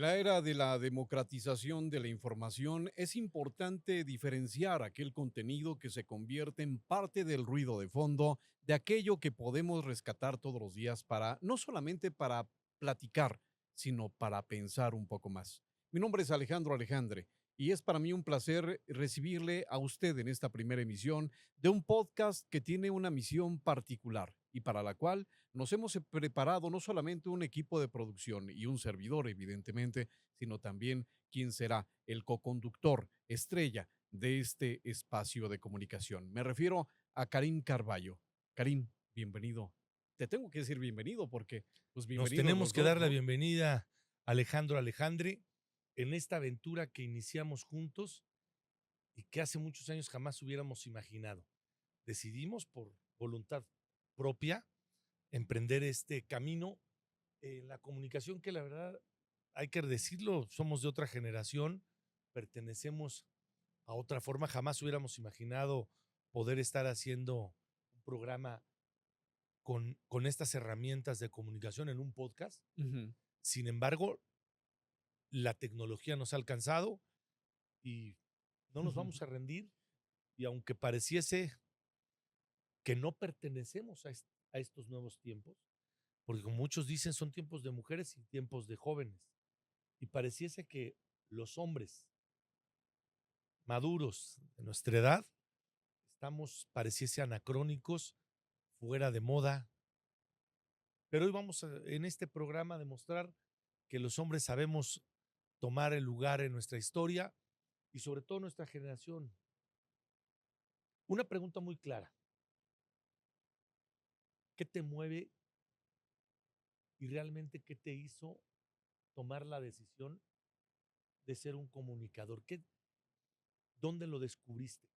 En la era de la democratización de la información, es importante diferenciar aquel contenido que se convierte en parte del ruido de fondo, de aquello que podemos rescatar todos los días para, no solamente para platicar, sino para pensar un poco más. Mi nombre es Alejandro Alejandre y es para mí un placer recibirle a usted en esta primera emisión de un podcast que tiene una misión particular y para la cual nos hemos preparado no solamente un equipo de producción y un servidor, evidentemente, sino también quién será el coconductor estrella de este espacio de comunicación. Me refiero a Karim Carballo. Karim, bienvenido. Te tengo que decir bienvenido porque, pues, Nos bienvenidos tenemos los que dos, dar la ¿no? bienvenida a Alejandro Alejandre en esta aventura que iniciamos juntos y que hace muchos años jamás hubiéramos imaginado. Decidimos por voluntad propia emprender este camino en la comunicación que la verdad, hay que decirlo, somos de otra generación, pertenecemos a otra forma, jamás hubiéramos imaginado poder estar haciendo un programa con estas herramientas de comunicación en un podcast. Ujú. Sin embargo, la tecnología nos ha alcanzado y no nos vamos a rendir. Y aunque pareciese que no pertenecemos a estos nuevos tiempos, porque como muchos dicen, son tiempos de mujeres y tiempos de jóvenes, y pareciese que los hombres maduros de nuestra edad estamos, pareciese anacrónicos, fuera de moda, pero hoy vamos en este programa a demostrar que los hombres sabemos tomar el lugar en nuestra historia y sobre todo nuestra generación. Una pregunta muy clara: ¿qué te mueve y realmente qué te hizo tomar la decisión de ser un comunicador? ¿Dónde lo descubriste?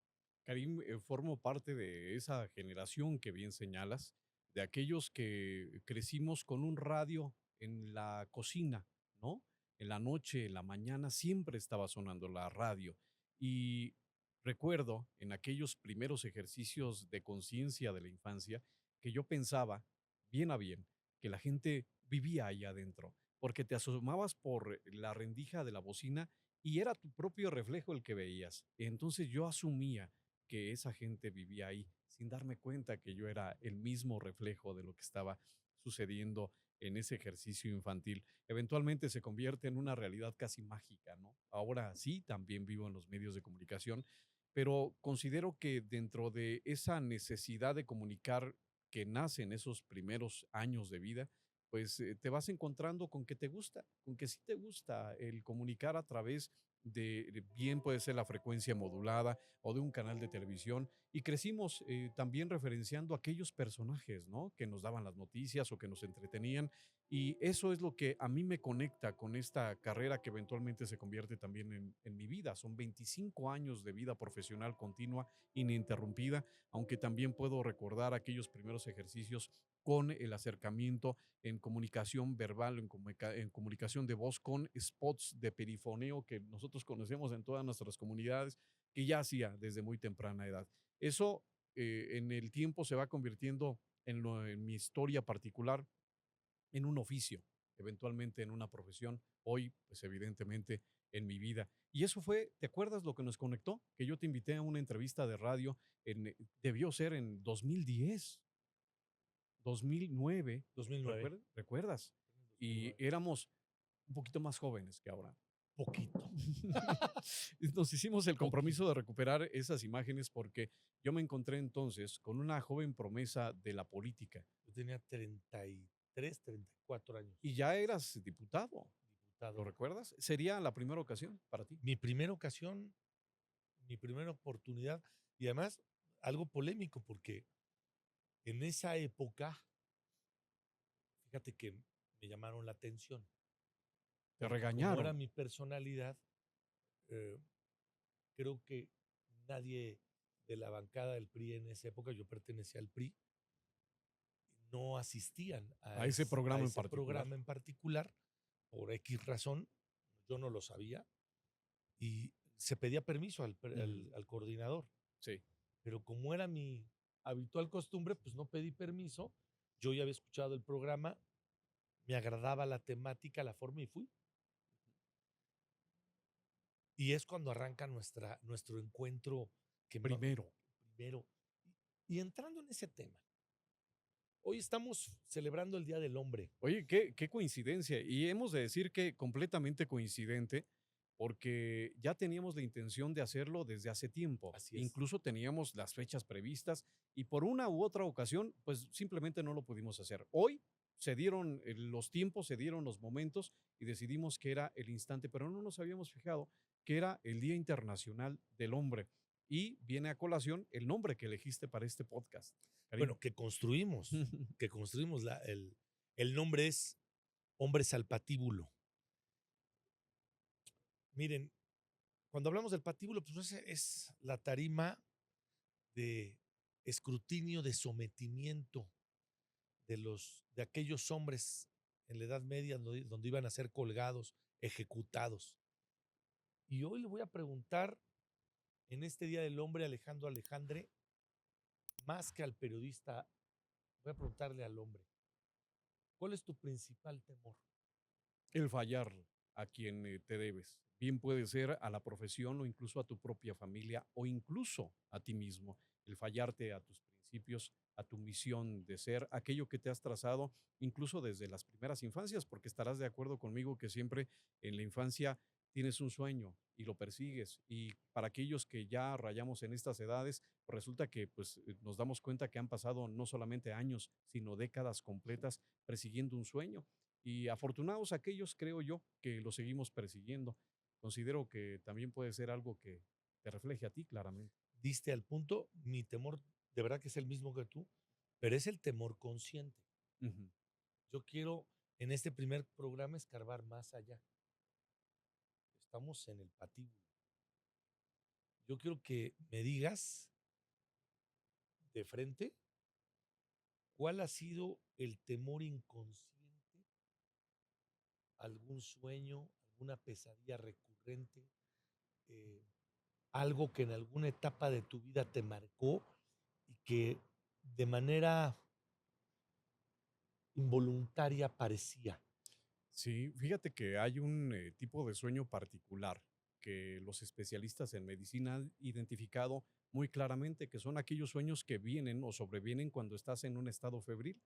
Karim, formo parte de esa generación que bien señalas, de aquellos que crecimos con un radio en la cocina, ¿no? En la noche, en la mañana, siempre estaba sonando la radio. Y recuerdo en aquellos primeros ejercicios de conciencia de la infancia que yo pensaba, bien a bien, que la gente vivía ahí adentro, porque te asomabas por la rendija de la bocina y era tu propio reflejo el que veías. Entonces yo asumía que esa gente vivía ahí, sin darme cuenta que yo era el mismo reflejo de lo que estaba sucediendo en ese ejercicio infantil. Eventualmente se convierte en una realidad casi mágica, ¿no? Ahora sí, también vivo en los medios de comunicación, pero considero que dentro de esa necesidad de comunicar que nace en esos primeros años de vida, pues te vas encontrando con que te gusta, con que sí te gusta el comunicar a través de bien puede ser la frecuencia modulada o de un canal de televisión y crecimos también referenciando aquellos personajes, ¿no? Que nos daban las noticias o que nos entretenían y eso es lo que a mí me conecta con esta carrera que eventualmente se convierte también en mi vida. Son 25 años de vida profesional continua, ininterrumpida, aunque también puedo recordar aquellos primeros ejercicios con el acercamiento en comunicación verbal, en comunicación de voz, con spots de perifoneo que nosotros conocemos en todas nuestras comunidades, que ya hacía desde muy temprana edad. Eso en el tiempo se va convirtiendo en mi historia particular en un oficio, eventualmente en una profesión, hoy pues evidentemente en mi vida. Y eso fue, ¿te acuerdas lo que nos conectó? Que yo te invité a una entrevista de radio, debió ser en 2010, 2009, 2009. ¿recuerdas? Y 2009. éramos un poquito más jóvenes que ahora. Poquito, Nos hicimos el compromiso poquito. de recuperar esas imágenes porque yo me encontré entonces con una joven promesa de la política Yo tenía 33, 34 años, y ya eras diputado. ¿Lo diputado. recuerdas? Sería la primera ocasión para ti. Mi primera ocasión, mi primera oportunidad, y además algo polémico porque en esa época, fíjate que me llamaron la atención, Te porque como era regañaron. mi personalidad, eh, creo que nadie de la bancada del PRI en esa época, yo pertenecía al PRI, no asistían A ese a programa en ese particular. programa en particular por X razón, yo no lo sabía, y se pedía permiso Ujú. al coordinador, Sí. pero como era mi habitual costumbre, pues no pedí permiso, yo ya había escuchado el programa, me agradaba la temática, la forma y fui. Y es cuando arranca nuestro encuentro que Primero. primero. Y entrando en ese tema, hoy estamos celebrando el Día del Hombre. Oye, qué coincidencia. Y hemos de decir que completamente coincidente, porque ya teníamos la intención de hacerlo desde hace tiempo. Así es. Incluso teníamos las fechas previstas y por una u otra ocasión, pues simplemente no lo pudimos hacer. Hoy se dieron los tiempos, se dieron los momentos y decidimos que era el instante, pero no nos habíamos fijado que era el Día Internacional del Hombre. Y viene a colación el nombre que elegiste para este podcast, Karim. Bueno, que construimos el nombre es Hombres al Patíbulo. Miren, cuando hablamos del patíbulo, pues es la tarima de escrutinio, de sometimiento de aquellos hombres en la Edad Media donde iban a ser colgados, ejecutados. Y hoy le voy a preguntar en este Día del Hombre, Alejandro Alejandre, más que al periodista, voy a preguntarle al hombre, ¿cuál es tu principal temor? El fallar a quien te debes. Bien puede ser a la profesión o incluso a tu propia familia o incluso a ti mismo. El fallarte a tus principios, a tu misión de ser, aquello que te has trazado incluso desde las primeras infancias, porque estarás de acuerdo conmigo que siempre en la infancia tienes un sueño y lo persigues. Y para aquellos que ya rayamos en estas edades, pues resulta que pues, nos damos cuenta que han pasado no solamente años, sino décadas completas persiguiendo un sueño. Y afortunados aquellos, creo yo, que lo seguimos persiguiendo. Considero que también puede ser algo que te refleje a ti claramente. Diste al punto, mi temor de verdad que es el mismo que tú, pero es el temor consciente. Ujú. Yo quiero en este primer programa escarbar más allá. Estamos en el patíbulo. Yo quiero que me digas de frente cuál ha sido el temor inconsciente, algún sueño, alguna pesadilla recurrente, eh, algo que en alguna etapa de tu vida te marcó y que de manera involuntaria parecía. Sí, fíjate que hay un tipo de sueño particular que los especialistas en medicina han identificado muy claramente, que son aquellos sueños que vienen o sobrevienen cuando estás en un estado febril.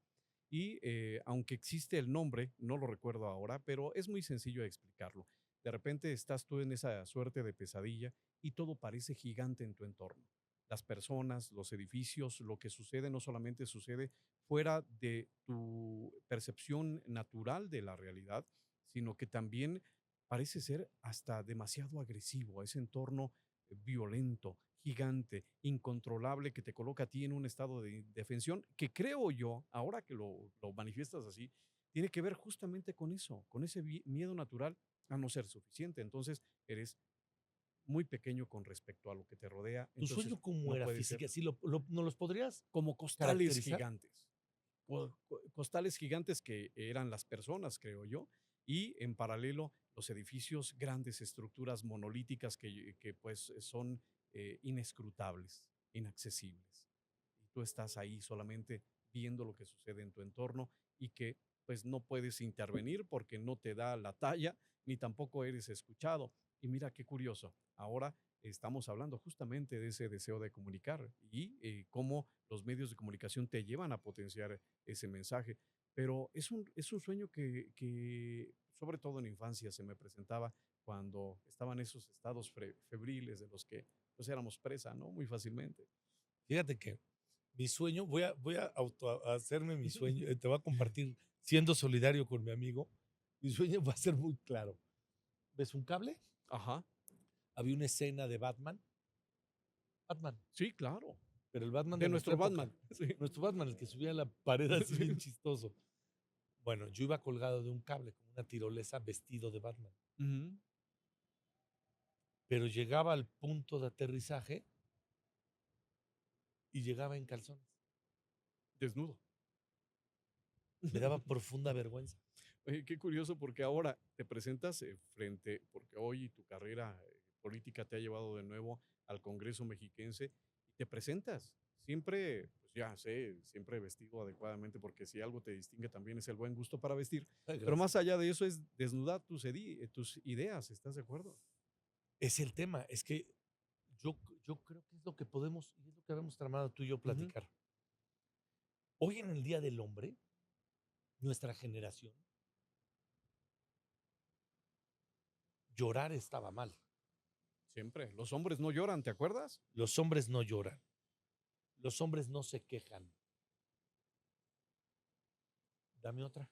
Y aunque existe el nombre, no lo recuerdo ahora, pero es muy sencillo de explicarlo. De repente estás tú en esa suerte de pesadilla y todo parece gigante en tu entorno. Las personas, los edificios, lo que sucede no solamente sucede fuera de tu percepción natural de la realidad, sino que también parece ser hasta demasiado agresivo, ese entorno violento, gigante, incontrolable, que te coloca a ti en un estado de indefensión, que creo yo, ahora que lo manifiestas así, tiene que ver justamente con eso, con ese miedo natural a no ser suficiente. Entonces, eres muy pequeño con respecto a lo que te rodea, ¿Tu entonces sueño cómo no era puede ser física? ¿Sí nos los podrías como costales caracterizar? gigantes, costales gigantes que eran las personas, creo yo, y en paralelo los edificios, grandes estructuras monolíticas que pues son inescrutables, inaccesibles. Y tú estás ahí solamente viendo lo que sucede en tu entorno y que pues no puedes intervenir porque no te da la talla ni tampoco eres escuchado. Y mira qué curioso, ahora estamos hablando justamente de ese deseo de comunicar y cómo los medios de comunicación te llevan a potenciar ese mensaje. Pero es un sueño que, sobre todo en la infancia, se me presentaba cuando estaban esos estados febriles de los que pues éramos presa, ¿no? Muy fácilmente. Fíjate que mi sueño, a hacerme mi sueño, te voy a compartir, siendo solidario con mi amigo, mi sueño va a ser muy claro. ¿Ves un cable? Ajá, Había una escena de Batman, sí, claro. pero el Batman De de nuestra nuestro época, Batman. Sí. nuestro Batman, el que subía a la pared así Sí. bien chistoso. Bueno, yo iba colgado de un cable, como una tirolesa, vestido de Batman, Ujú. pero llegaba al punto de aterrizaje y llegaba en calzones. Desnudo. Me daba profunda vergüenza. Oye, qué curioso porque ahora te presentas porque hoy tu carrera política te ha llevado de nuevo al Congreso mexiquense y te presentas siempre, pues ya sé, siempre vestido adecuadamente porque si algo te distingue también es el buen gusto para vestir, Ay, pero gracias. más allá de eso es desnudar tus ideas, ¿estás de acuerdo? Es el tema, es que yo creo que es lo que podemos, y es lo que habíamos tramado tú y yo Ujú. platicar. Hoy en el Día del Hombre, nuestra generación, llorar estaba mal. Siempre. Los hombres no lloran, ¿te acuerdas? Los hombres no lloran, los hombres no se quejan. Dame otra.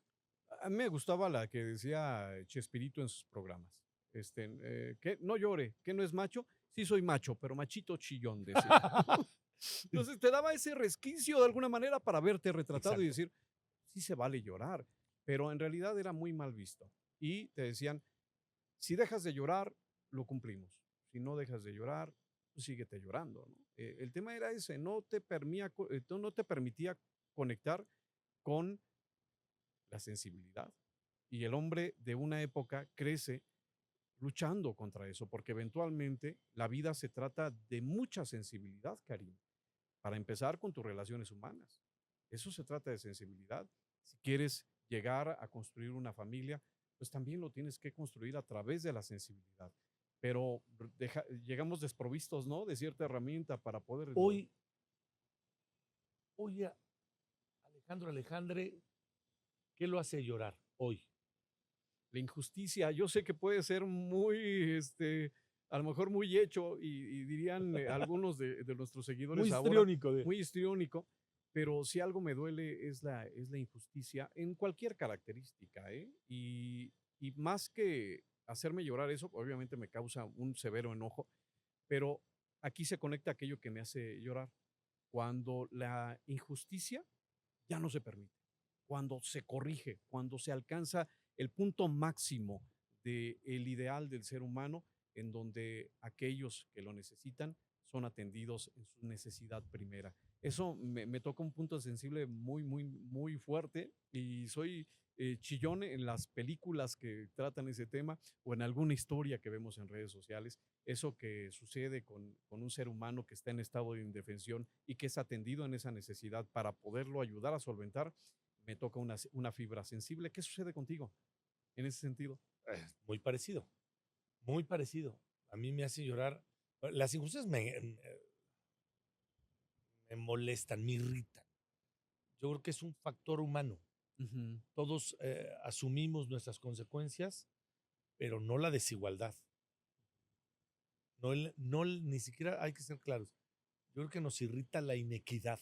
A mí me gustaba la que decía Chespirito en sus programas. Que no llore, que no es macho. Sí soy macho, pero machito chillón, decía. Entonces te daba ese resquicio de alguna manera para verte retratado y Exacto. decir, sí se vale llorar, pero en realidad era muy mal visto. Y te decían, si dejas de llorar, lo cumplimos. Si no dejas de llorar, pues síguete llorando, ¿no? El tema era ese, no te permitía conectar con la sensibilidad. Y el hombre de una época crece luchando contra eso, porque eventualmente la vida se trata de mucha sensibilidad, Karim. Para empezar con tus relaciones humanas. Eso se trata de sensibilidad. Si quieres llegar a construir una familia, pues también lo tienes que construir a través de la sensibilidad. Pero llegamos desprovistos, ¿no? De cierta herramienta para poderlo. Hoy, hoy Alejandro Alejandre, ¿qué lo hace llorar hoy? La injusticia, yo sé que puede ser muy, a lo mejor muy hecho y dirían algunos de nuestros Muy seguidores ahora, histriónico de. muy histriónico, pero si algo me duele es la injusticia en cualquier característica, ¿eh? Y más que hacerme llorar eso, obviamente me causa un severo enojo, pero aquí se conecta aquello que me hace llorar. Cuando la injusticia ya no se permite, cuando se corrige, cuando se alcanza el punto máximo del ideal del ser humano, en donde aquellos que lo necesitan son atendidos en su necesidad primera. Eso me toca un punto sensible muy, muy, muy fuerte y soy chillón en las películas que tratan ese tema o en alguna historia que vemos en redes sociales. Eso que sucede con un ser humano que está en estado de indefensión y que es atendido en esa necesidad para poderlo ayudar a solventar, me toca una fibra sensible. ¿Qué sucede contigo en ese sentido? Muy parecido, muy parecido. A mí me hace llorar. Las injusticias me molestan, me irritan. Yo creo que es un factor humano. Ujú. Todos asumimos nuestras consecuencias, pero no la desigualdad. Ni siquiera hay que ser claros. Yo creo que nos irrita la inequidad.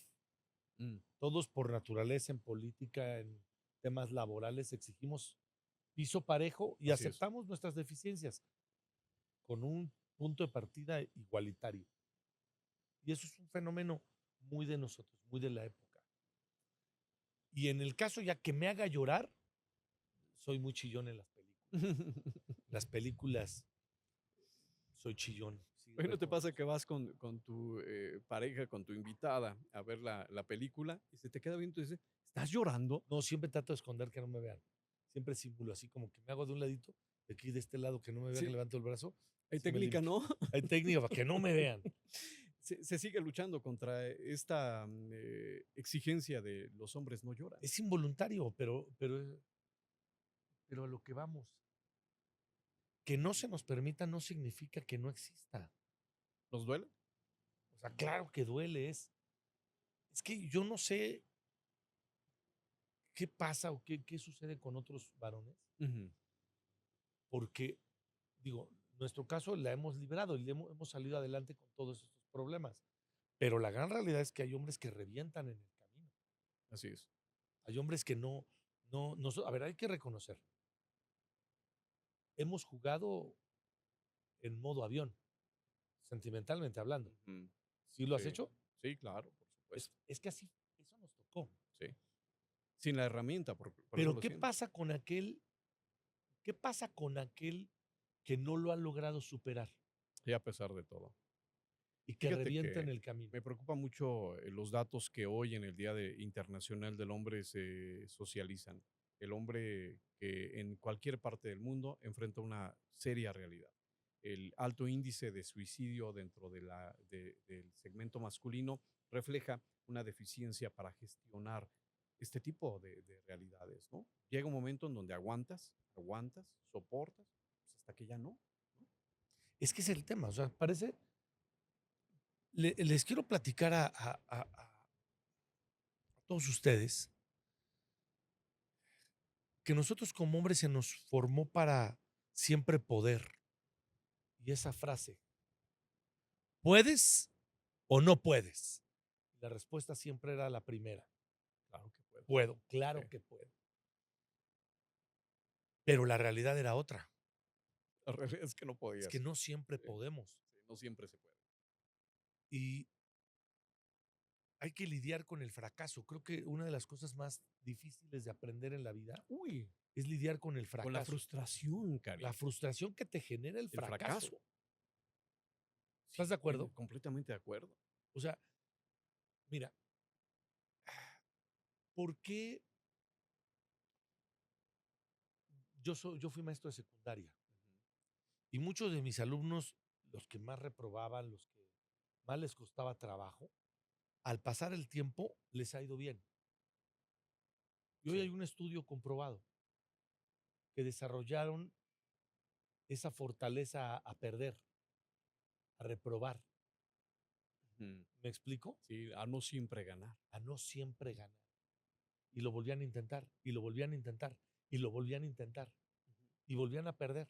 Mm, Todos por naturaleza en política, en temas laborales, exigimos piso parejo y así es. aceptamos nuestras deficiencias con un punto de partida igualitario. Y eso es un fenómeno muy de nosotros, muy de la época. Y en el caso ya que me haga llorar, soy muy chillón en las películas. Las películas, soy chillón, sí, Hoy no te pasa reconozco. que vas con tu pareja, con tu invitada a ver la película y se te queda viendo y dice, ¿estás llorando? No, siempre trato de esconder que no me vean. Siempre simulo así como que me hago de un ladito, de aquí de este lado que no me vean, que Sí, levanto el brazo, hay así me técnica, limpio. ¿no? Hay técnica para que no me vean. Se sigue luchando contra esta exigencia de los hombres no lloran. Es involuntario, pero a lo que vamos. Que no se nos permita no significa que no exista. ¿Nos duele? O sea, claro que duele. Es que yo no sé qué pasa o qué sucede con otros varones, Ujú. porque, digo, nuestro caso la hemos librado y hemos salido adelante con todos estos problemas. Pero la gran realidad es que hay hombres que revientan en el camino. Así es. Hay hombres que no, a ver, hay que reconocer. Hemos jugado en modo avión, sentimentalmente hablando. Ujú. ¿Sí lo has Sí, hecho? sí, claro, por supuesto. Es que así, eso nos tocó. Sí. Sin la herramienta, por eso Pero lo sientes. qué pasa con aquel que no lo ha logrado superar Y a pesar de todo. y que Fíjate revienta en que el camino? me preocupa mucho los datos que hoy en el Internacional del Hombre se socializan. El hombre que en cualquier parte del mundo enfrenta una seria realidad. El alto índice de suicidio dentro del segmento masculino refleja una deficiencia para gestionar este tipo de realidades, ¿no? Llega un momento en donde aguantas, soportas, pues hasta que ya no, ¿no? Es que es el tema, o sea, parece, les quiero platicar a todos ustedes que nosotros como hombres se nos formó para siempre poder. Y esa frase, ¿puedes o no puedes? La respuesta siempre era la primera. Claro que puedo. Puedo, Sí. claro que puedo. Pero la realidad era otra. La realidad es que no Es que podías. no siempre Sí, podemos. sí, no siempre se puede. Y hay que lidiar con el fracaso. Creo que una de las cosas más difíciles de aprender en la vida Uy, es lidiar con el con la fracaso. frustración, La Cari. frustración que te genera el El fracaso. fracaso. ¿Estás Sí, de acuerdo? completamente de acuerdo. O sea, mira, ¿por qué yo fui maestro de secundaria? Y muchos de mis alumnos, los que más reprobaban, los que más les costaba trabajo, al pasar el tiempo les ha ido bien. Y hoy hay Sí. un estudio comprobado que desarrollaron esa fortaleza a perder, a reprobar. Ujú. ¿Me explico? Sí, a no siempre ganar. A no siempre ganar. Y lo volvían a intentar, y lo volvían a intentar, y lo volvían a intentar, y volvían a perder.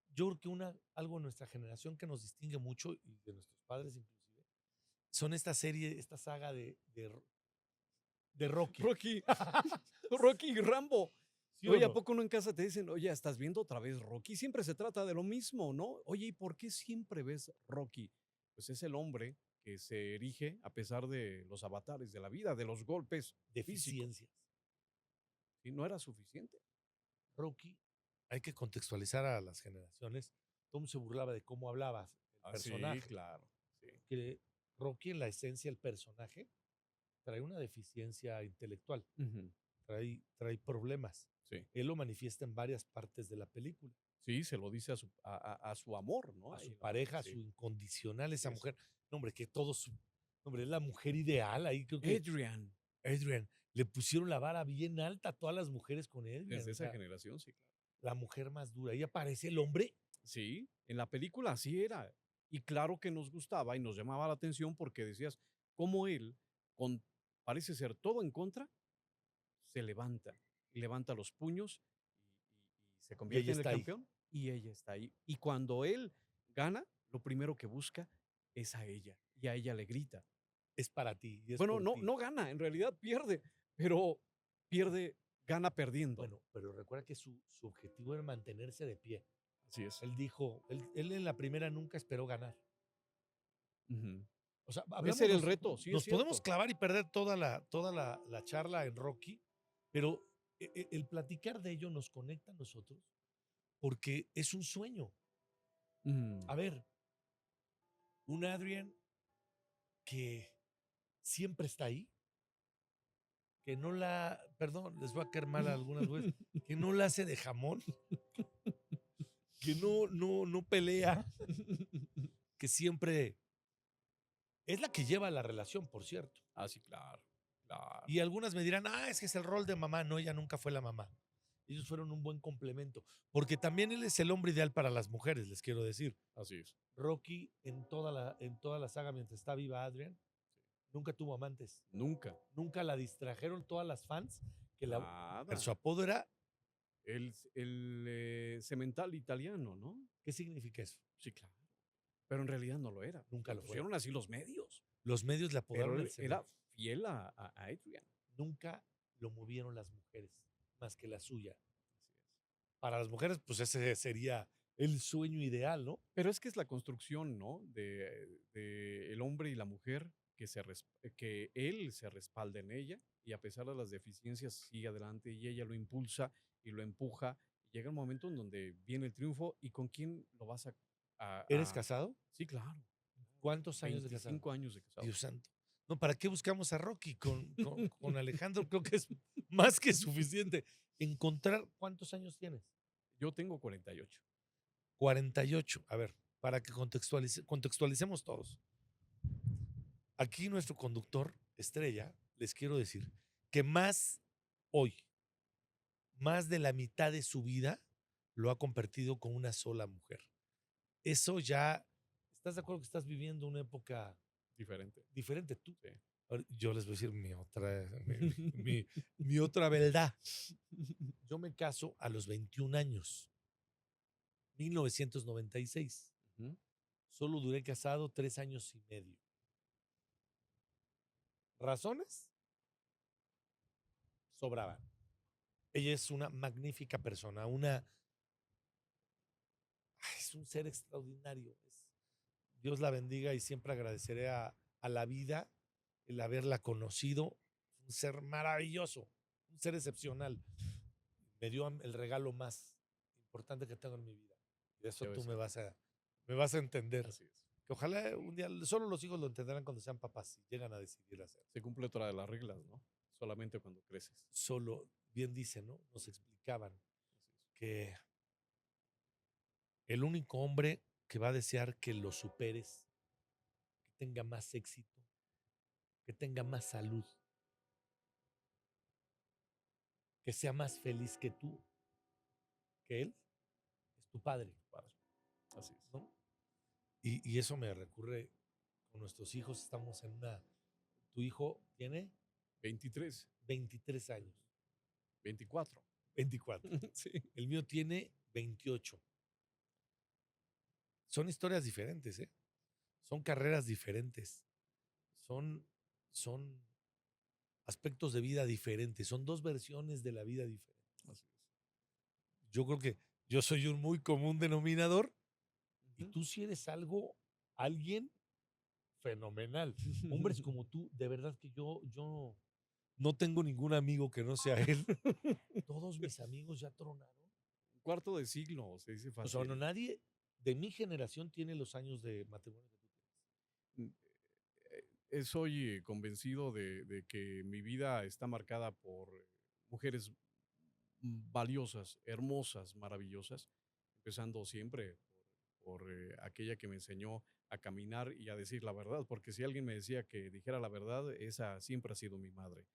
Yo creo que algo en nuestra generación que nos distingue mucho, y de nuestros padres inclusive, son esta serie, esta saga de Rocky. Rocky, Rocky y Rambo. ¿Sí o Oye, ¿a no? poco no en casa te dicen, oye, estás viendo otra vez Rocky? Siempre se trata de lo mismo, ¿no? Oye, ¿y por qué siempre ves Rocky? Pues es el hombre que se erige a pesar de los avatares de la vida, de los golpes físicos. Deficiencias. Y no era suficiente. Rocky, hay que contextualizar a las generaciones. Tom se burlaba de cómo hablaba el Ah, sí, personaje. claro. Sí. Que Rocky, en la esencia, el personaje, trae una deficiencia intelectual, Ujú. trae problemas. Sí. Él lo manifiesta en varias partes de la película. Sí, se lo dice a su amor, ¿no? A su Ahí pareja, a su sí, incondicional, así esa es. mujer. No, hombre, que hombre, es la mujer ideal. Ahí creo que Adrian, Adrian, le pusieron la vara bien alta a todas las mujeres con Adrian. desde O esa sea, generación, sí, claro. la mujer más dura. Ahí aparece el hombre. Sí, en la película así era. Y claro que nos gustaba y nos llamaba la atención porque decías, cómo él, con parece ser todo en contra, se levanta y levanta los puños y se Y convierte ella en el está ahí. campeón y ella está ahí. Y cuando él gana, lo primero que busca es a ella y a ella le grita. Es para ti y es Bueno, por no, ti. no gana, en realidad pierde, pero pierde, gana perdiendo. Bueno, pero recuerda que su objetivo era mantenerse de pie. Así es. Él dijo, él en la primera nunca esperó ganar. Ujú. O sea, Ese era el reto, sí es nos podemos cierto. clavar y perder toda la charla en Rocky, pero el platicar de ello nos conecta a nosotros porque es un sueño. Mm. A ver, un Adrian que siempre está ahí, que no perdón, les voy a caer mal algunas veces, que no la hace de jamón, que no pelea, que siempre es la que lleva la relación, por cierto. Ah, sí, claro, claro. Y algunas me dirán, es que es el rol de mamá. No, ella nunca fue la mamá. Ellos fueron un buen complemento, porque también él es el hombre ideal para las mujeres, les quiero decir. Así es. Rocky, en toda la saga, mientras está viva Adrian, nunca tuvo amantes. Nunca. Nunca la distrajeron todas las fans, su Nada. apodo era, El cemental italiano, ¿no? ¿qué significa eso? Sí, claro. Pero en realidad no lo era. Nunca Le lo fue. pusieron así los medios. Los medios le Pero apodaron el él era cemento. fiel a Adrian. Nunca lo movieron las mujeres, más que la suya. Así es. Para las mujeres, pues ese sería el sueño ideal, ¿no? Pero es que es la construcción, ¿no? De el hombre y la mujer que él se respalda en ella y a pesar de las deficiencias sigue adelante y ella lo impulsa y lo empuja. Y llega un momento en donde viene el triunfo y con quién lo vas ¿Eres a... casado? Sí, claro. ¿Cuántos años de casado? 25 años de casado. Dios santo. No, ¿para qué buscamos a Rocky? Con Alejandro creo que es más que suficiente. Encontrar, ¿cuántos años tienes? Yo tengo 48. 48. A ver, para que contextualicemos todos. Aquí nuestro conductor, estrella, les quiero decir que hoy, más de la mitad de su vida lo ha convertido con una sola mujer. Eso ya, ¿estás de acuerdo que estás viviendo una época Diferente. diferente tú? Sí. Yo les voy a decir mi otra verdad. Yo me caso a los 21 años, 1996. Ujú. Solo duré casado 3 años y medio. ¿Razones? Sobraban. Ella es una magnífica persona, es un ser extraordinario. Dios la bendiga y siempre agradeceré a la vida el haberla conocido. Un ser maravilloso, un ser excepcional. Me dio el regalo más importante que tengo en mi vida. Y eso Debe tú ser. me vas a entender. Así es. Que ojalá un día, solo los hijos lo entenderán cuando sean papás, si llegan a decidir hacerlo. Se cumple otra de las reglas, ¿no? Solamente cuando creces. Solo, bien dice, ¿no? Nos explicaban Así es. que el único hombre que va a desear que lo superes, que tenga más éxito, que tenga más salud, que sea más feliz que tú, que él, es tu padre, Padre. Así es. ¿no? Y eso me recurre con nuestros hijos. Estamos en una. Tu hijo tiene 23, 23 años, 24. 24. Sí. El mío tiene 28. Son historias diferentes, ¿eh? Son carreras diferentes. Son, son aspectos de vida diferentes. Son dos versiones de la vida diferentes. Así es. Yo creo que yo soy un muy común denominador y Ujú. tú sí eres alguien fenomenal. Hombres como tú, de verdad que yo no tengo ningún amigo que no sea él. Todos mis amigos ya tronaron. Cuarto de siglo, se dice O sea, fácil. no, nadie de mi generación tiene los años de matrimonio que tú tienes. Mm, Soy convencido de que mi vida está marcada por mujeres valiosas, hermosas, maravillosas, empezando siempre por aquella que me enseñó a caminar y a decir la verdad, porque si alguien me decía que dijera la verdad, esa siempre ha sido mi madre.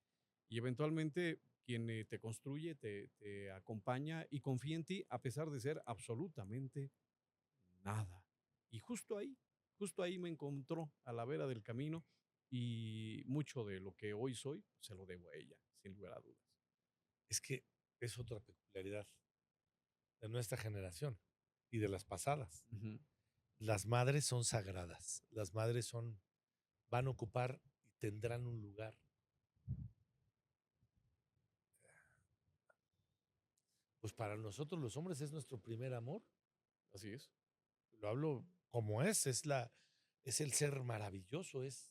Y eventualmente quien te construye, te acompaña y confía en ti a pesar de ser absolutamente nada. Y justo ahí me encontró a la vera del camino y mucho de lo que hoy soy se lo debo a ella, sin lugar a dudas. Es que es otra peculiaridad de nuestra generación y de las pasadas. Ujú. Las madres son sagradas. Las madres van a ocupar y tendrán un lugar. Pues para nosotros los hombres es nuestro primer amor. Así es. Lo hablo como es el ser maravilloso, es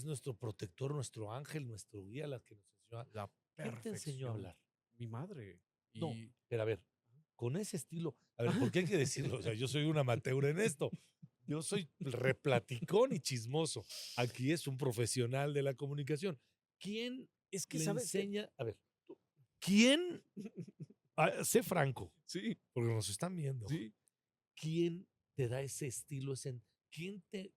nuestro protector, nuestro ángel, nuestro guía, la que nos enseñó. La ¿Quién te enseñó a perfección. hablar? Mi madre. No, Y pero a ver, con ese estilo, a ver, ¿por qué hay que decirlo? O sea, yo soy un amateur en esto. Yo soy replaticón y chismoso. Aquí es un profesional de la comunicación. ¿Quién es que, le ¿sabes qué? enseña? A ver, ¿quién? Sé franco, Sí, porque nos están viendo. sí. ¿Quién te da ese estilo? ¿Quién te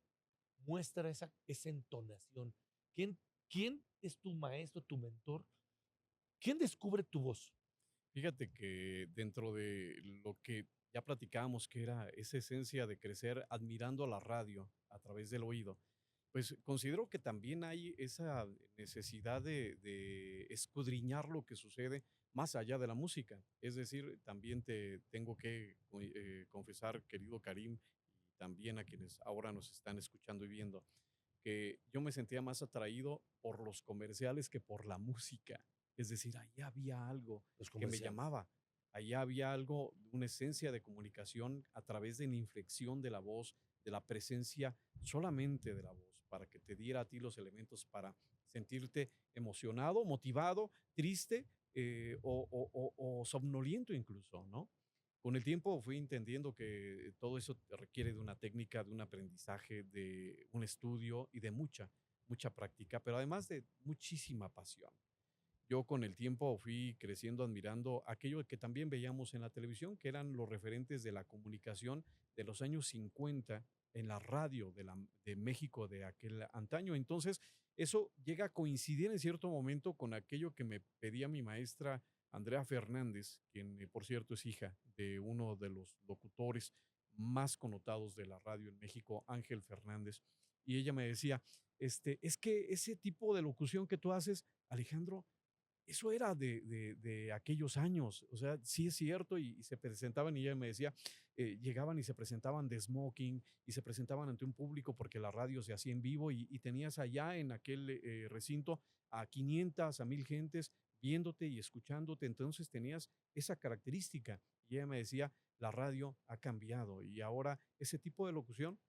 muestra esa entonación? ¿Quién, ¿Quién es tu maestro, tu mentor? ¿Quién descubre tu voz? Fíjate que dentro de lo que ya platicábamos, que era esa esencia de crecer admirando la radio a través del oído, pues considero que también hay esa necesidad de escudriñar lo que sucede más allá de la música. Es decir, también te tengo que confesar, querido Karim, y también a quienes ahora nos están escuchando y viendo, que yo me sentía más atraído por los comerciales que por la música. Es decir, ahí había algo Los que me comerciales. llamaba. Allá había algo, una esencia de comunicación a través de la inflexión de la voz, de la presencia solamente de la voz, para que te diera a ti los elementos para sentirte emocionado, motivado, triste o somnoliento incluso, ¿no? Con el tiempo fui entendiendo que todo eso requiere de una técnica, de un aprendizaje, de un estudio y de mucha práctica, pero además de muchísima pasión. Yo con el tiempo fui creciendo admirando aquello que también veíamos en la televisión, que eran los referentes de la comunicación de los años 50 en la radio de México de aquel antaño. Entonces, eso llega a coincidir en cierto momento con aquello que me pedía mi maestra Andrea Fernández, quien por cierto es hija de uno de los locutores más connotados de la radio en México, Ángel Fernández, y ella me decía, es que ese tipo de locución que tú haces, Alejandro, eso era de aquellos años, o sea, sí es cierto, y se presentaban, y ella me decía, llegaban y se presentaban de smoking, y se presentaban ante un público porque la radio se hacía en vivo, y tenías allá en aquel recinto a 500, a 1000 gentes viéndote y escuchándote, entonces tenías esa característica. Y ella me decía, la radio ha cambiado, y ahora ese tipo de locución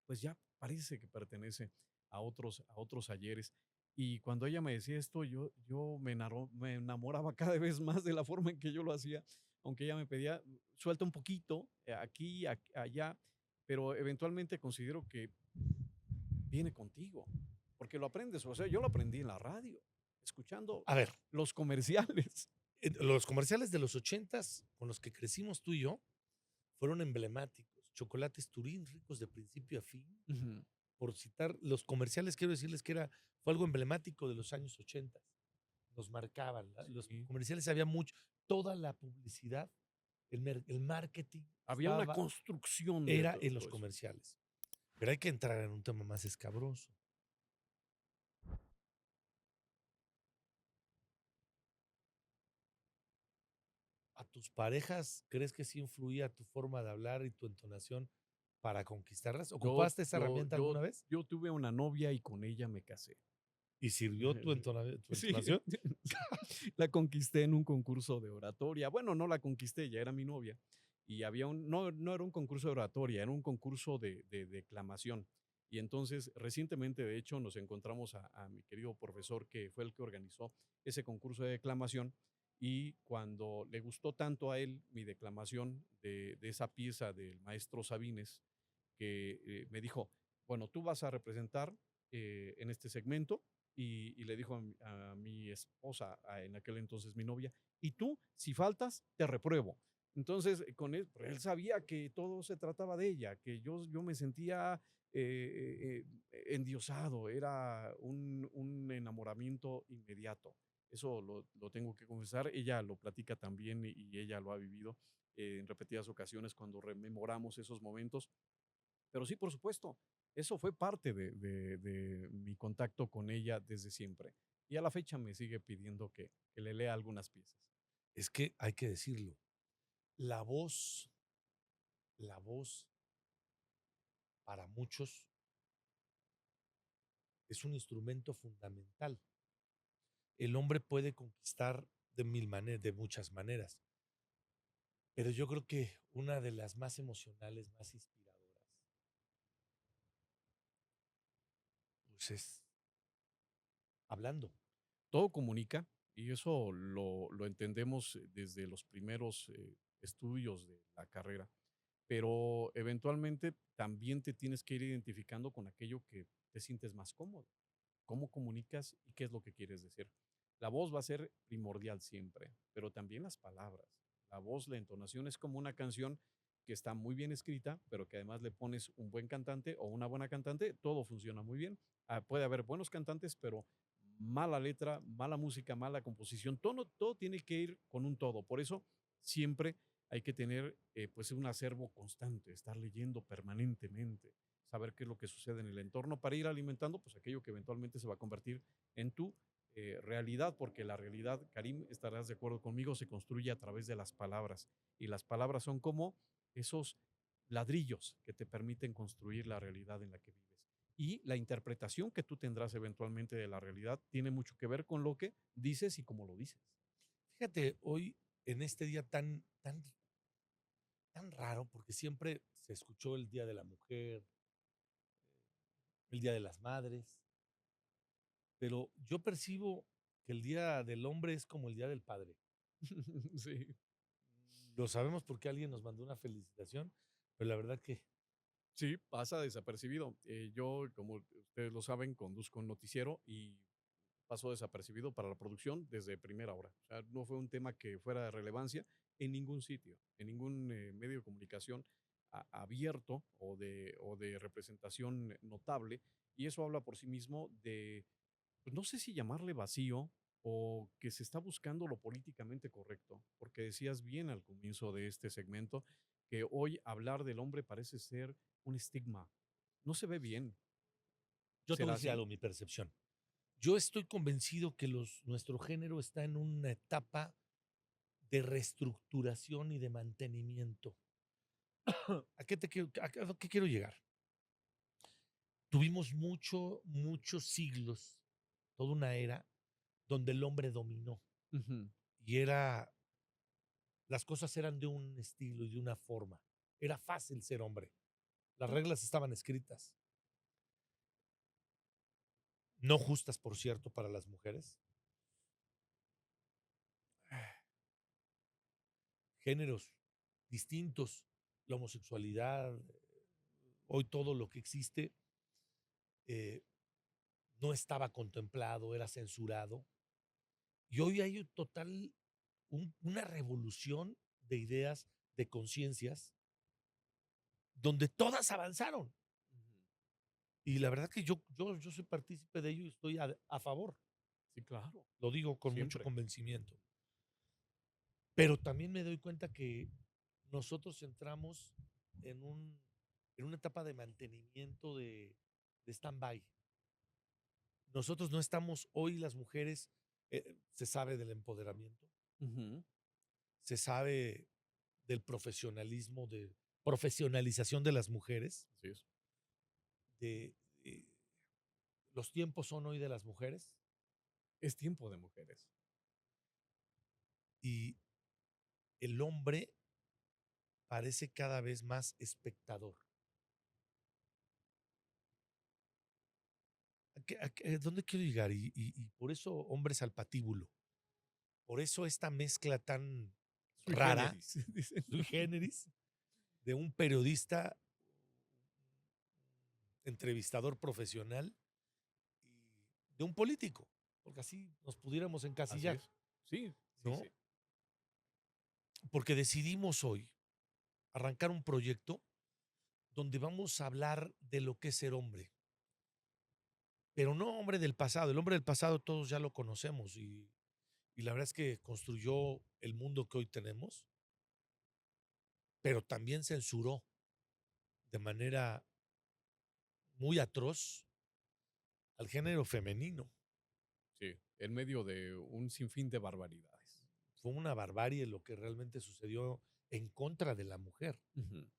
pues ya parece que pertenece a otros ayeres. Y cuando ella me decía esto, yo me enamoraba cada vez más de la forma en que yo lo hacía, aunque ella me pedía, suelta un poquito, aquí, allá, pero eventualmente considero que viene contigo, porque lo aprendes, o sea, yo lo aprendí en la radio, escuchando A ver, los comerciales. los comerciales de los ochentas con los que crecimos tú y yo fueron emblemáticos. Chocolates Turín, ricos de principio a fin. Ujú. Por citar los comerciales, quiero decirles que fue algo emblemático de los años 80. Nos marcaban, los Sí. comerciales había mucho, toda la publicidad, el marketing Había una estaba, construcción de era en todo los eso. comerciales. Pero hay que entrar en un tema más escabroso. ¿A tus parejas crees que sí influía tu forma de hablar y tu entonación para conquistarlas? Yo, ¿Ocupaste esa yo, herramienta yo, alguna vez? yo tuve una novia y con ella me casé. ¿Y sirvió tu Sí, entonación? la conquisté en un concurso de oratoria. Bueno, no la conquisté, ya era mi novia. Y había no era un concurso de oratoria, era un concurso de declamación. Y entonces, recientemente, de hecho, nos encontramos a mi querido profesor, que fue el que organizó ese concurso de declamación. Y cuando le gustó tanto a él mi declamación de esa pieza del maestro Sabines, que me dijo, bueno, tú vas a representar en este segmento, y le dijo a mi esposa, en aquel entonces mi novia, y tú, si faltas, te repruebo. Entonces, con él, pues, él sabía que todo se trataba de ella, que yo me sentía endiosado, era un enamoramiento inmediato. Eso lo tengo que confesar. Ella lo platica también, y ella lo ha vivido en repetidas ocasiones cuando rememoramos esos momentos. Pero sí, por supuesto, eso fue parte de mi contacto con ella desde siempre. Y a la fecha me sigue pidiendo que le lea algunas piezas. Es que hay que decirlo, la voz, la voz para muchos es un instrumento fundamental. El hombre puede conquistar de mil maneras, de muchas maneras, pero yo creo que una de las más emocionales, más inspiradoras, pues es hablando. Todo comunica, y eso lo entendemos desde los primeros estudios de la carrera, pero eventualmente también te tienes que ir identificando con aquello que te sientes más cómodo. Cómo comunicas y qué es lo que quieres decir. La voz va a ser primordial siempre, pero también las palabras. La voz, la entonación es como una canción que está muy bien escrita, pero que además le pones un buen cantante o una buena cantante, todo funciona muy bien. Puede haber buenos cantantes, pero mala letra, mala música, mala composición, todo tiene que ir con un todo. Por eso siempre hay que tener pues un acervo constante, estar leyendo permanentemente, saber qué es lo que sucede en el entorno para ir alimentando pues aquello que eventualmente se va a convertir en tu realidad, porque la realidad, Karim, estarás de acuerdo conmigo, se construye a través de las palabras, y las palabras son como esos ladrillos que te permiten construir la realidad en la que vives. Y la interpretación que tú tendrás eventualmente de la realidad tiene mucho que ver con lo que dices y cómo lo dices. Fíjate, hoy en este día tan raro, porque siempre se escuchó el Día de la Mujer, el Día de las Madres, pero yo percibo que el Día del Hombre es como el Día del Padre. Sí. Lo sabemos porque alguien nos mandó una felicitación, pero la verdad que Sí, pasa desapercibido. Yo, como ustedes lo saben, conduzco un noticiero y pasó desapercibido para la producción desde primera hora. O sea, no fue un tema que fuera de relevancia en ningún sitio, en ningún medio de comunicación abierto o de representación notable. Y eso habla por sí mismo de, pues no sé si llamarle vacío, o que se está buscando lo políticamente correcto? Porque decías bien al comienzo de este segmento que hoy hablar del hombre parece ser un estigma. No se ve bien. Yo te voy ¿Será a decir así? algo, mi percepción. Yo estoy convencido que nuestro género está en una etapa de reestructuración y de mantenimiento. ¿A qué quiero llegar? Tuvimos muchos siglos, toda una era donde el hombre dominó Ujú. y las cosas eran de un estilo y de una forma. Era fácil ser hombre. Las reglas estaban escritas. No justas, por cierto, para las mujeres. Géneros distintos, la homosexualidad, hoy todo lo que existe eh, no estaba contemplado, era censurado. Y hoy hay una revolución de ideas, de conciencias, donde todas avanzaron. Ujú. Y la verdad que yo soy partícipe de ello y estoy a favor. Sí, claro, Lo digo con mucho siempre. convencimiento. Pero también me doy cuenta que nosotros entramos en, un, en una etapa de mantenimiento de stand-by. Nosotros no estamos hoy, las mujeres, se sabe del empoderamiento, Ujú. se sabe del profesionalismo, de profesionalización de las mujeres, Así es. de, de- los tiempos son hoy de las mujeres Es tiempo de mujeres. y el hombre parece cada vez más espectador. ¿Dónde quiero llegar? Y por eso hombres al patíbulo. Por eso esta mezcla tan Sui rara, generis, dicen. sui generis, de un periodista, entrevistador profesional y de un político, porque así nos pudiéramos Así encasillar, es. Sí, sí, ¿no? sí. Porque decidimos hoy arrancar un proyecto donde vamos a hablar de lo que es ser hombre, pero no hombre del pasado. El hombre del pasado todos ya lo conocemos y la verdad es que construyó el mundo que hoy tenemos, pero también censuró de manera muy atroz al género femenino. Sí, en medio de un sinfín de barbaridades. Fue una barbarie lo que realmente sucedió en contra de la mujer. Ujú.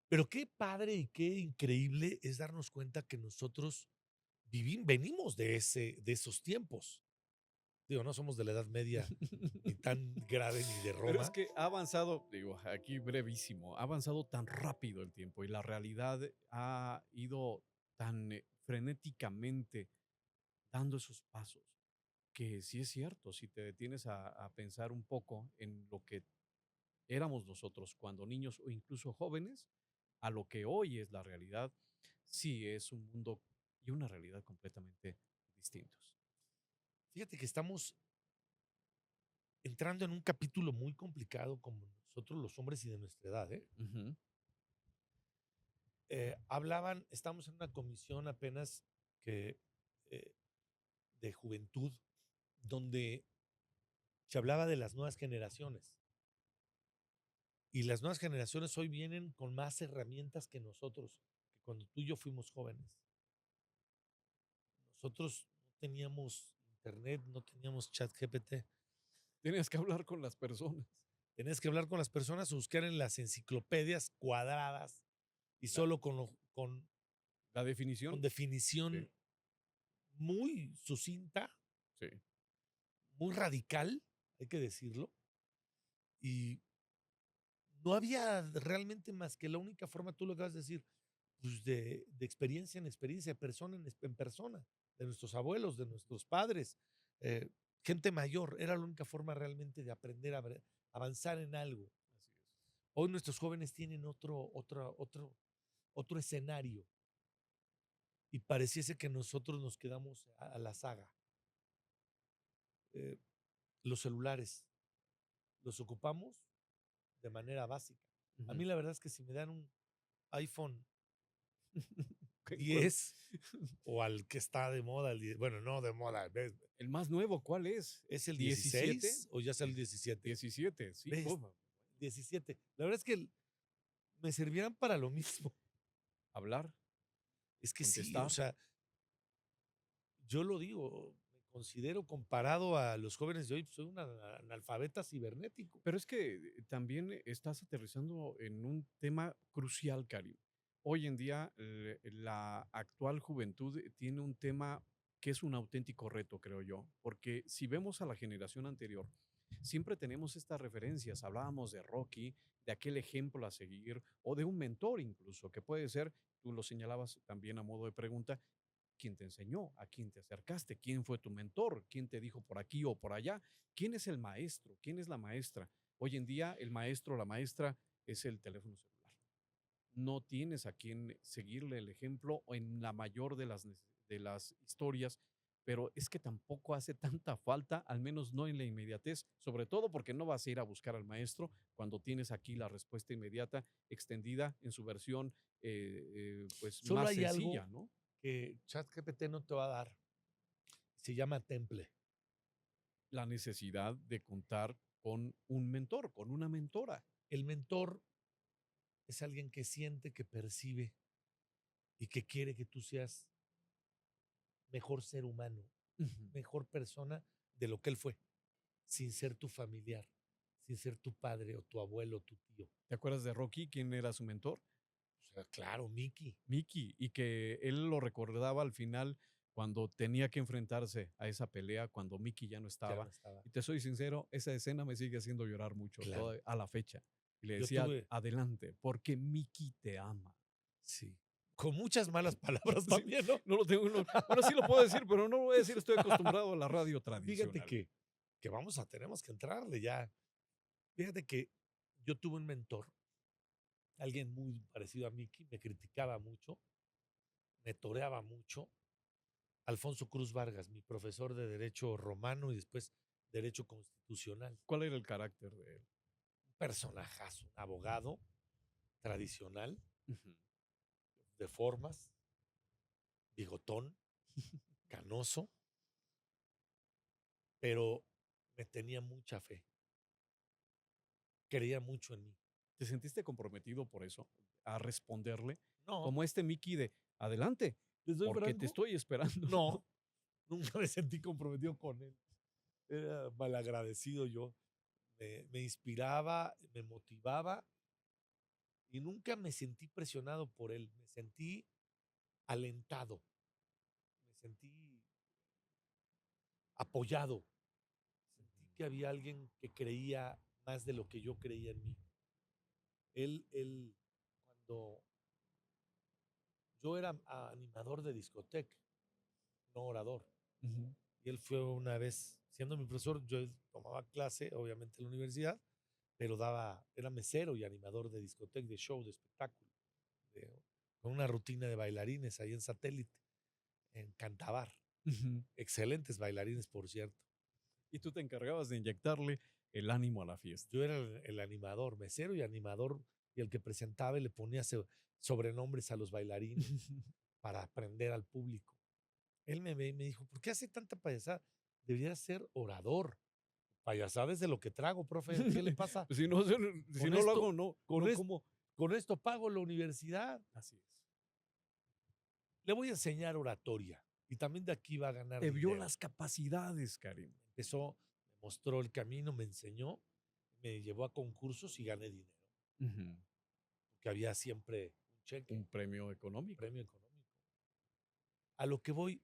Pero qué padre y qué increíble es darnos cuenta que nosotros venimos de esos tiempos. Digo, no somos de la Edad Media ni tan grave ni de Pero es Roma. que ha avanzado, digo, aquí brevísimo, ha avanzado tan rápido el tiempo y la realidad ha ido tan frenéticamente dando esos pasos que sí es cierto, si te detienes a pensar un poco en lo que éramos nosotros cuando niños o incluso jóvenes, a lo que hoy es la realidad, sí es un mundo y una realidad completamente distintos. Fíjate que estamos entrando en un capítulo muy complicado como nosotros los hombres y de nuestra edad. ¿Eh? Ujú. Estamos en una comisión apenas que, eh, de juventud donde se hablaba de las nuevas generaciones. Y las nuevas generaciones hoy vienen con más herramientas que nosotros, que cuando tú y yo fuimos jóvenes. Nosotros no teníamos internet, no teníamos chat GPT. Tienes que hablar con las personas. Tenías que hablar con las personas o buscar en las enciclopedias cuadradas y La, solo la con definición, sí, definición muy sucinta, sí, muy radical, hay que decirlo. Y no había realmente más que la única forma, tú lo acabas de decir, pues de experiencia en experiencia, persona en persona, de nuestros abuelos, de nuestros padres, eh, gente mayor, era la única forma realmente de aprender a avanzar en algo. así es. Hoy nuestros jóvenes tienen otro escenario y pareciese que nosotros nos quedamos a la saga. Eh, los celulares los ocupamos de manera básica. A Ujú. mí la verdad es que si me dan un iPhone ¿Qué- cuál? 10 o al que está de moda, bueno, no de moda, ¿ves? ¿El más nuevo cuál es? ¿Es el 17. 16 o ya sale el 17? 17, sí. ¿Ves? 17. La verdad es que me servirán para lo mismo. Hablar, Es que sí, o contestar. sea, yo lo digo, me considero comparado a los jóvenes de hoy, pues, soy un analfabeta cibernético. Pero es que también estás aterrizando en un tema crucial, Karim. Hoy en día, la actual juventud tiene un tema que es un auténtico reto, creo yo, porque si vemos a la generación anterior, siempre tenemos estas referencias. Hablábamos de Rocky, de aquel ejemplo a seguir, o de un mentor incluso, que puede ser, tú lo señalabas también a modo de pregunta, quién te enseñó, a quién te acercaste, quién fue tu mentor, quién te dijo por aquí o por allá, quién es el maestro, quién es la maestra. Hoy en día el maestro o la maestra es el teléfono celular. No tienes a quién seguirle el ejemplo o en la mayor de las historias, pero es que tampoco hace tanta falta, al menos no en la inmediatez, sobre todo porque no vas a ir a buscar al maestro cuando tienes aquí la respuesta inmediata extendida en su versión pues Solo más hay sencilla, algo ¿no? que ChatGPT no te va a dar, se llama temple. La necesidad de contar con un mentor, con una mentora. El mentor es alguien que siente, que percibe y que quiere que tú seas mejor ser humano, Ujú. mejor persona de lo que él fue, sin ser tu familiar, sin ser tu padre o tu abuelo o tu tío. ¿Te acuerdas de Rocky? ¿Quién era su mentor? O sea, claro, Mickey, Mickey, y que él lo recordaba al final cuando tenía que enfrentarse a esa pelea, cuando Mickey ya no ya estaba. no estaba. Y te soy sincero, esa escena me sigue haciendo llorar mucho, Claro, a la fecha. Y le yo decía, tuve, adelante, porque Mickey te ama. sí, con muchas malas palabras Sí, también, ¿no? no lo tengo, bueno, sí lo puedo decir, pero no lo voy a decir, estoy acostumbrado a la radio Fíjate tradicional. que tenemos que entrarle ya. Fíjate que yo tuve un mentor, alguien muy parecido a Mickey, me criticaba mucho, me toreaba mucho. Alfonso Cruz Vargas, mi profesor de Derecho Romano y después Derecho Constitucional. ¿Cuál era el carácter de él? Un personajazo, un abogado tradicional, Ujú. de formas, bigotón, canoso, pero me tenía mucha fe, creía mucho en mí. ¿Te sentiste comprometido por eso? A responderle, No, como este Mickey de adelante, ¿les doy porque te franco? estoy esperando. No, nunca me sentí comprometido con él. Era malagradecido yo. Me inspiraba, me motivaba y nunca me sentí presionado por él. Me sentí alentado, me sentí apoyado. Sentí que había alguien que creía más de lo que yo creía en mí. Él cuando yo era animador de discoteca, no orador, Ujú. y él fue una vez, siendo mi profesor, yo tomaba clase, obviamente en la universidad, pero era mesero y animador de discoteca, de show, de espectáculo, de- con una rutina de bailarines ahí en Satélite, en Cantabar. Ujú. Excelentes bailarines, por cierto. Y tú te encargabas de inyectarle el ánimo a la fiesta. Yo era el animador, mesero y animador, y el que presentaba y le ponía sobrenombres a los bailarines para aprender al público. Él me ve y me dijo, ¿por qué hace tanta payasada? Debería ser orador. Payasada es de lo que trago, profe. ¿Qué le pasa? Si no, si Con no lo esto, hago, no, con no esto, como. con esto pago la universidad. Así es. Le voy a enseñar oratoria y también de aquí va a ganar Te vio dinero. las capacidades, Karim. Empezó, me mostró el camino, me enseñó, me llevó a concursos y gané dinero. Ujú. Porque había siempre un cheque, Un premio un económico. premio económico. A lo que voy,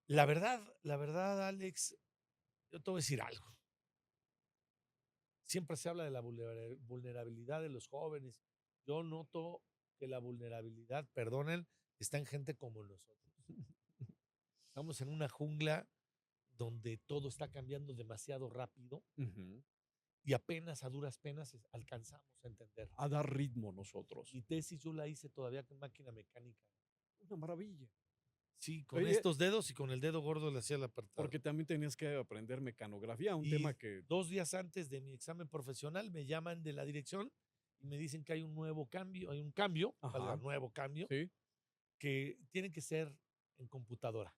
la verdad, Alex, yo te voy a decir algo. Siempre se habla de la vulnerabilidad de los jóvenes. Yo noto que la vulnerabilidad, perdonen, está en gente como nosotros. Estamos en una jungla donde todo está cambiando demasiado rápido Ujú. y apenas a duras penas alcanzamos a entender. A dar ritmo nosotros. Mi tesis yo la hice todavía con máquina mecánica. Una maravilla. Sí, con Oye, estos dedos y con el dedo gordo le hacía el apartado. porque también tenías que aprender mecanografía, un Y tema que 2 días antes de mi examen profesional me llaman de la dirección y me dicen que hay un nuevo cambio, valga, ajá, nuevo cambio, sí. que tiene que ser en computadora.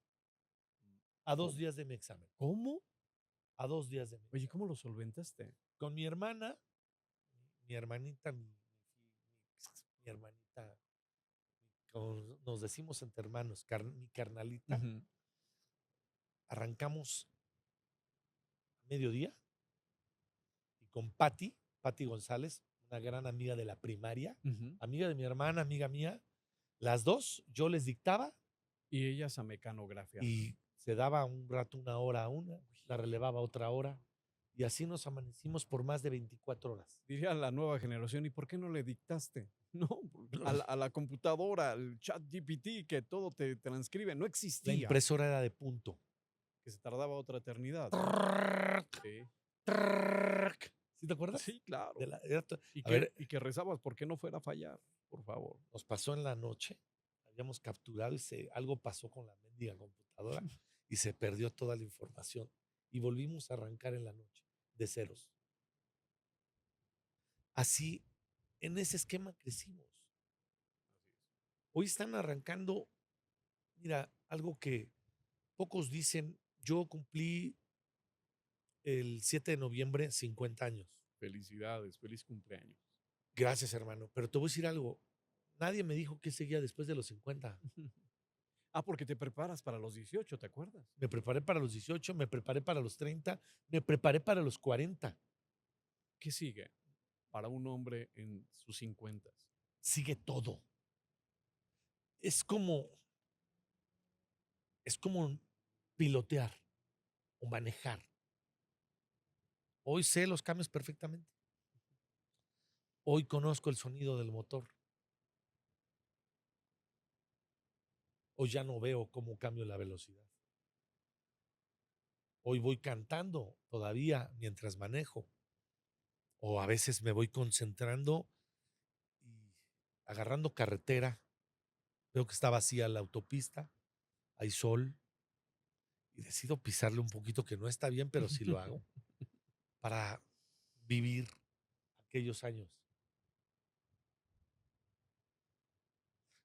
A 2 ¿Cómo? días de mi examen. ¿Cómo? A 2 días de mi Oye, examen. ¿cómo lo solventaste? Con mi hermana, mi hermanita, mi hermanita, como nos decimos entre hermanos, mi carnalita, Ujú, arrancamos a mediodía y con Patti González, una gran amiga de la primaria, ujú. amiga de mi hermana, amiga mía, las dos, yo les dictaba Y ellas a mecanografiar. y se daba un rato, una hora a una, la relevaba otra hora, y así nos amanecimos por más de 24 horas. Diría la nueva generación, ¿y por qué no le dictaste? No, a la computadora, al chat GPT, que todo te transcribe, no La existía, impresora era de punto. que se tardaba otra eternidad, ¿no? Trrrc, Sí, trrrc. ¿Sí te acuerdas? sí, claro. Y A que, ver, y que rezabas, ¿por qué no fuera a fallar? Por favor. nos pasó en la noche, habíamos capturado y algo pasó con la mendiga computadora y se perdió toda la información. Y volvimos a arrancar en la noche, de ceros. Así, en ese esquema crecimos. Hoy están arrancando, mira, algo que pocos dicen, yo cumplí el 7 de noviembre 50 años. Felicidades, feliz cumpleaños. Gracias, hermano. Pero te voy a decir algo. Nadie me dijo qué seguía después de los 50. Ah, porque te preparas para los 18, ¿te acuerdas? Me preparé para los 18, me preparé para los 30, me preparé para los 40. ¿Qué sigue para un hombre en sus 50? Sigue todo. Es como, es como pilotear o manejar. Hoy sé los cambios perfectamente. Hoy conozco el sonido del motor. Hoy ya no veo cómo cambio la velocidad. Hoy voy cantando todavía mientras manejo. O a veces me voy concentrando y agarrando carretera. Veo que está vacía la autopista, hay sol y decido pisarle un poquito, que no está bien, pero sí lo hago, para vivir aquellos años.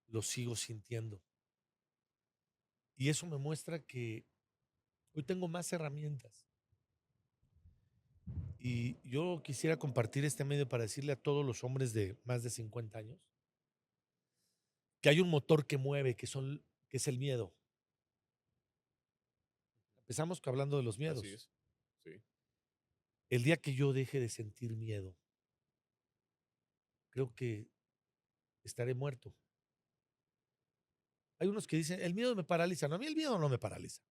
Lo sigo sintiendo. Y eso me muestra que hoy tengo más herramientas. Y yo quisiera compartir este medio para decirle a todos los hombres de más de 50 años que hay un motor que mueve, que es el miedo. Empezamos hablando de los Así miedos. es. Sí. El día que yo deje de sentir miedo, creo que estaré muerto. Hay unos que dicen, el miedo me paraliza. No, a mí el miedo no me paraliza.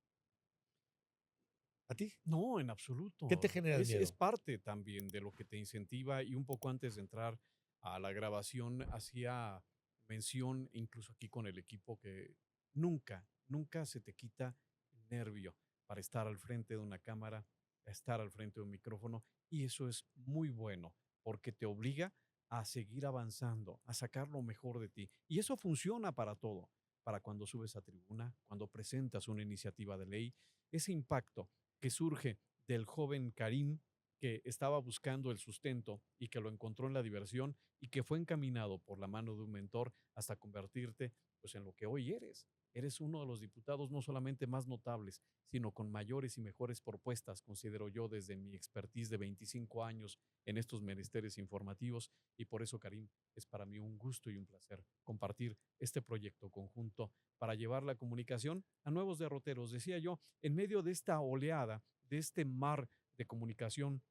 ¿A ti? No, en ¿Qué te absoluto. genera el Es miedo? parte también de lo que te incentiva y un poco antes de entrar a la grabación hacía mención, incluso aquí con el equipo, que nunca, nunca se te quita el nervio para estar al frente de una cámara, estar al frente de un micrófono y eso es muy bueno porque te obliga a seguir avanzando, a sacar lo mejor de ti. Y eso funciona para todo, para cuando subes a tribuna, cuando presentas una iniciativa de ley, ese impacto que surge del joven Karim que estaba buscando el sustento y que lo encontró en la diversión y que fue encaminado por la mano de un mentor hasta convertirte pues en lo que hoy eres. Eres uno de los diputados no solamente más notables, sino con mayores y mejores propuestas, considero yo, desde mi expertise de 25 años en estos menesteres informativos. Y por eso, Karim, es para mí un gusto y un placer compartir este proyecto conjunto para llevar la comunicación a nuevos derroteros. Decía yo, en medio de esta oleada, de este mar de comunicación,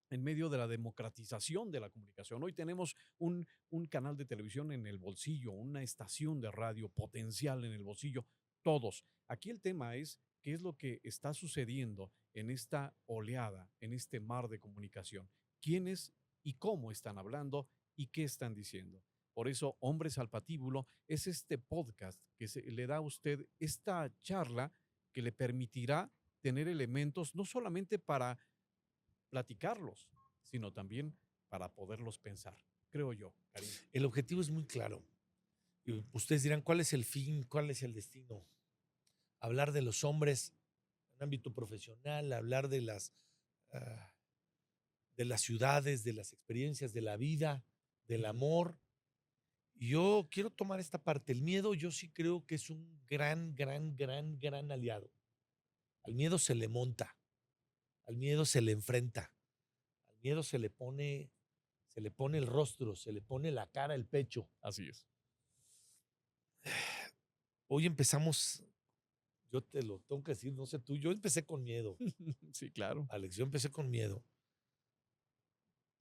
en medio de la democratización de la comunicación. Hoy tenemos un canal de televisión en el bolsillo, una estación de radio potencial en el bolsillo, todos. Aquí el tema es qué es lo que está sucediendo en esta oleada, en este mar de comunicación. ¿Quiénes y cómo están hablando y qué están diciendo? Por eso, Hombres al Patíbulo es este podcast que le da a usted esta charla que le permitirá tener elementos no solamente para platicarlos, sino también para poderlos pensar, creo yo, Karim. El objetivo es muy claro. Y ustedes dirán, ¿cuál es el fin? ¿Cuál es el destino? Hablar de los hombres en ámbito profesional, hablar ah, de las ciudades, de las experiencias, de la vida, del Ujú. amor. Y yo quiero tomar esta parte. El miedo yo sí creo que es un gran, gran, gran, gran aliado. Al miedo se le monta, al miedo se le enfrenta, al miedo se le pone el rostro, se le pone la cara, el pecho. Así es. Hoy empezamos, yo te lo tengo que decir, no sé tú, yo empecé con miedo, Sí, claro. Alex, yo empecé con miedo.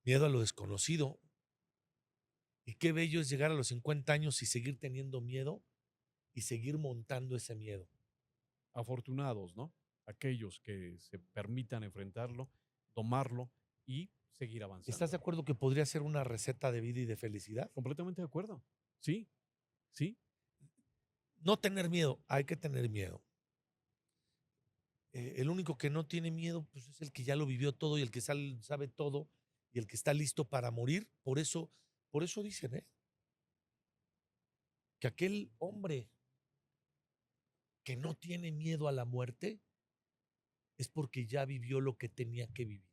Miedo a lo desconocido. Y qué bello es llegar a los 50 años y seguir teniendo miedo y seguir montando ese miedo. Afortunados, ¿no? Aquellos que se permitan enfrentarlo, tomarlo y seguir ¿Estás avanzando. de acuerdo que podría ser una receta de vida y de felicidad? Completamente de acuerdo. Sí, sí. No tener miedo, hay que tener miedo. El único que no tiene miedo pues, es el que ya lo vivió todo y el que sabe todo y el que está listo para morir. Por eso dicen, que aquel hombre que no tiene miedo a la muerte es porque ya vivió lo que tenía que vivir.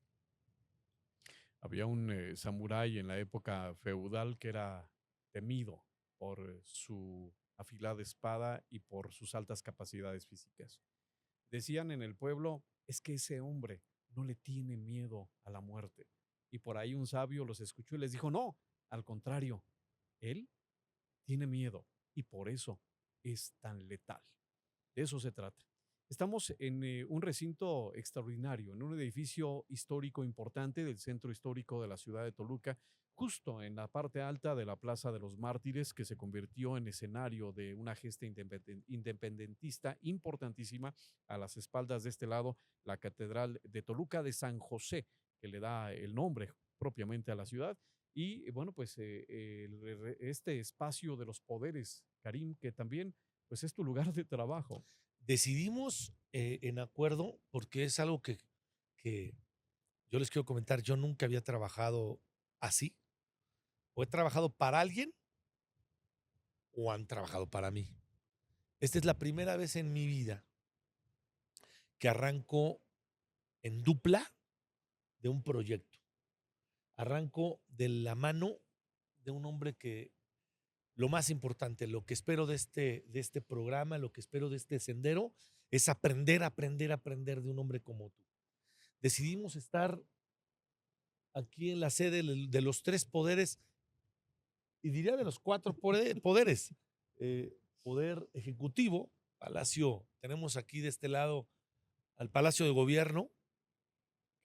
Había un samurái en la época feudal que era temido por su afilada espada y por sus altas capacidades físicas. Decían en el pueblo, es que ese hombre no le tiene miedo a la muerte. Y por ahí un sabio los escuchó y les dijo, no, al contrario, él tiene miedo y por eso es tan letal. De eso se trata. Estamos en un recinto extraordinario, en un edificio histórico importante del centro histórico de la ciudad de Toluca, justo en la parte alta de la Plaza de los Mártires, que se convirtió en escenario de una gesta independentista importantísima a las espaldas de este lado, la Catedral de Toluca de San José, que le da el nombre propiamente a la ciudad. Y bueno, pues este espacio de los poderes, Karim, que también pues es tu lugar de trabajo. Decidimos en acuerdo, porque es algo que yo les quiero comentar, yo nunca había trabajado así, o he trabajado para alguien o han trabajado para mí. Esta es la primera vez en mi vida que arranco en dupla de un proyecto. Arranco de la mano de un hombre que lo más importante, lo que espero de este programa, lo que espero de este sendero, es aprender, aprender, aprender de un hombre como tú. Decidimos estar aquí en la sede de los tres poderes, y diría de los cuatro poderes. Poder ejecutivo, Palacio, tenemos aquí de este lado al Palacio de Gobierno,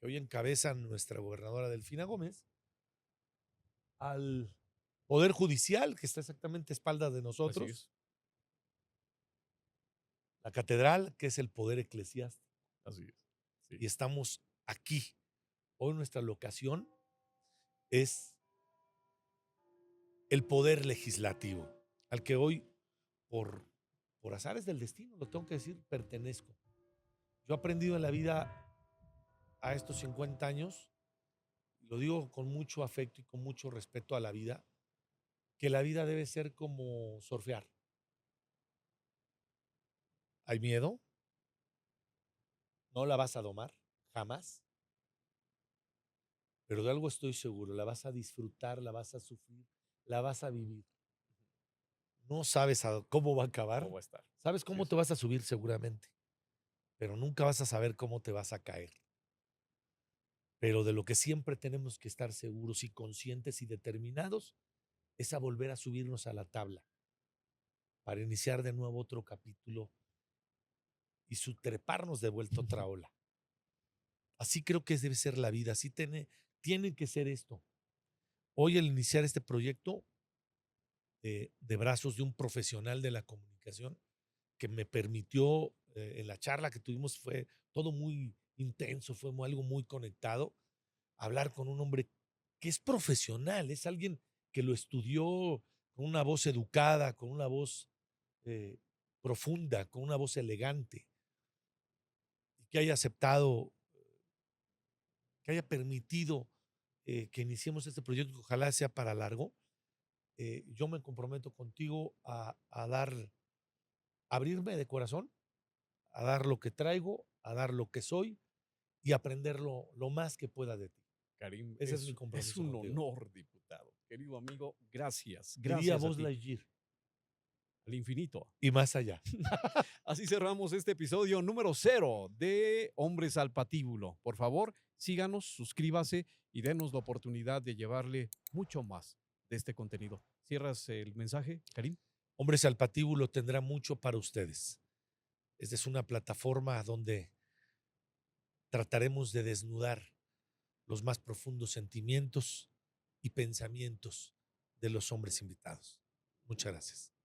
que hoy encabeza nuestra gobernadora Delfina Gómez, al Poder Judicial, que está exactamente a espaldas de Así nosotros, es, la Catedral, que es el Poder Eclesiástico, así es. Sí. y estamos aquí. Hoy nuestra locación es el Poder Legislativo, al que hoy, por, por azares del destino, lo tengo que decir, pertenezco. Yo he aprendido en la vida a estos 50 años, lo digo con mucho afecto y con mucho respeto a la vida, que la vida debe ser como surfear. Hay miedo, no la vas a domar, jamás, pero de algo estoy seguro, la vas a disfrutar, la vas a sufrir, la vas a vivir. No sabes cómo va a ¿Cómo acabar, va a estar? sabes Así cómo es. te vas a subir seguramente, pero nunca vas a saber cómo te vas a caer. Pero de lo que siempre tenemos que estar seguros y conscientes y determinados es a volver a subirnos a la tabla para iniciar de nuevo otro capítulo y treparnos de vuelta a otra ola. Así creo que debe ser la vida, así tiene que ser esto. Hoy al iniciar este proyecto de brazos de un profesional de la comunicación que me permitió, en la charla que tuvimos fue todo muy intenso, fue algo muy conectado, hablar con un hombre que es profesional, es alguien que lo estudió con una voz educada, con una voz eh, profunda, con una voz elegante, y que haya aceptado, que haya permitido que iniciemos este proyecto, que ojalá sea para largo. Yo me comprometo contigo a abrirme de corazón, a dar lo que traigo, a dar lo que soy y aprender lo más que pueda de ti. Karim, Ese es mi es compromiso un contigo. honor, diputado. Querido amigo, gracias, Diría gracias a Buzz ti. Lightyear, al infinito. y más allá. Así cerramos este episodio número 0 de Hombres al Patíbulo. Por favor, síganos, suscríbase y denos la oportunidad de llevarle mucho más de este contenido. ¿Cierras el mensaje, Karim? Hombres al Patíbulo tendrá mucho para ustedes. Esta es una plataforma donde trataremos de desnudar los más profundos sentimientos y pensamientos de los hombres invitados. Muchas gracias.